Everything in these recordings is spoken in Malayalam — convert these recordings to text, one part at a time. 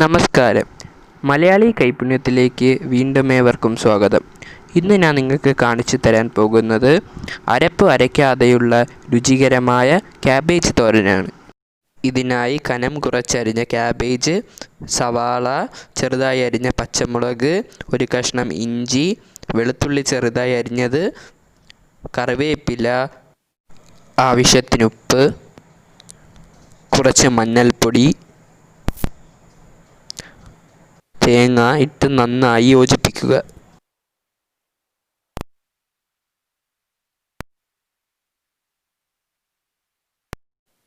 നമസ്കാരം. മലയാളി കൈപുണ്യത്തിലേക്ക് വീണ്ടും ഏവർക്കും സ്വാഗതം. ഇന്ന് ഞാൻ നിങ്ങൾക്ക് കാണിച്ചു തരാൻ പോകുന്നത് അരപ്പ് അരയ്ക്കാതെയുള്ള രുചികരമായ ക്യാബേജ് തോരനാണ്. ഇതിനായി കനം കുറച്ചരിഞ്ഞ ക്യാബേജ്, സവാള, ചെറുതായി അരിഞ്ഞ പച്ചമുളക്, ഒരു കഷ്ണം ഇഞ്ചി, വെളുത്തുള്ളി ചെറുതായി അരിഞ്ഞത്, കറിവേപ്പില, ആവശ്യത്തിന് ഉപ്പ്, കുറച്ച് മഞ്ഞൾപ്പൊടി, തേങ്ങ ഇട്ട് നന്നായി യോജിപ്പിക്കുക.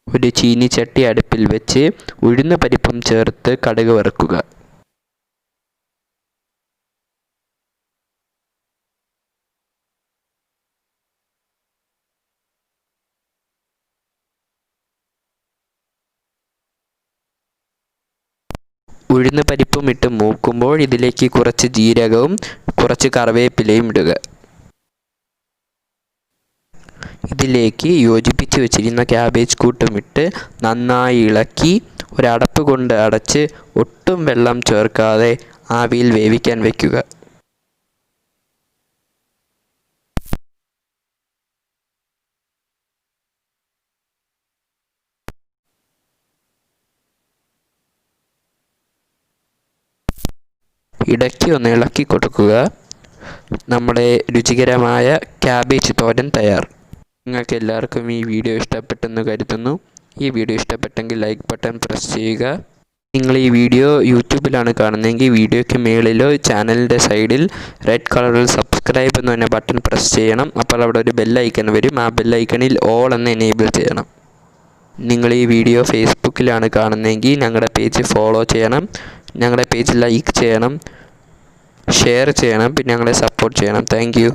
ഒരു ചീനിച്ചട്ടി അടുപ്പിൽ വെച്ച് ഉഴുന്ന പരിപ്പും ചേർത്ത് കടുക് വറുക്കുക. ഉഴുന്ന പരിപ്പും ഇട്ട് മൂക്കുമ്പോൾ ഇതിലേക്ക് കുറച്ച് ജീരകവും കുറച്ച് കറിവേപ്പിലയും ഇടുക. ഇതിലേക്ക് യോജിപ്പിച്ച് വെച്ചിരുന്ന ക്യാബേജ് കൂട്ടും ഇട്ട് നന്നായി ഇളക്കി ഒരടപ്പ് കൊണ്ട് അടച്ച് ഒട്ടും വെള്ളം ചേർക്കാതെ ആവിയിൽ വേവിക്കാൻ വയ്ക്കുക. ഇടയ്ക്ക് ഒന്ന് ഇളക്കി കൊടുക്കുക. നമ്മുടെ രുചികരമായ ക്യാബേജ് തോരൻ തയ്യാർ. നിങ്ങൾക്ക് എല്ലാവർക്കും ഈ വീഡിയോ ഇഷ്ടപ്പെട്ടെന്ന് കരുതുന്നു. ഈ വീഡിയോ ഇഷ്ടപ്പെട്ടെങ്കിൽ ലൈക്ക് ബട്ടൺ പ്രസ് ചെയ്യുക. നിങ്ങൾ ഈ വീഡിയോ യൂട്യൂബിലാണ് കാണുന്നതെങ്കിൽ വീഡിയോയ്ക്ക് മേളിലോ ചാനലിൻ്റെ സൈഡിൽ റെഡ് കളറിൽ സബ്സ്ക്രൈബ് എന്ന് പറഞ്ഞ ബട്ടൺ പ്രസ് ചെയ്യണം. അപ്പോൾ അവിടെ ഒരു ബെല്ലൈക്കൺ വരും. ആ ബെല്ലൈക്കണിൽ ഓൾ എന്ന് എനേബിൾ ചെയ്യണം. നിങ്ങൾ ഈ വീഡിയോ ഫേസ്ബുക്കിലാണ് കാണുന്നതെങ്കിൽ ഞങ്ങളുടെ പേജ് ഫോളോ ചെയ്യണം, ഞങ്ങളുടെ പേജ് ലൈക്ക് ചെയ്യണം, ഷെയർ ചെയ്യണം, പിന്നെ ഞങ്ങളെ സപ്പോർട്ട് ചെയ്യണം. Thank you.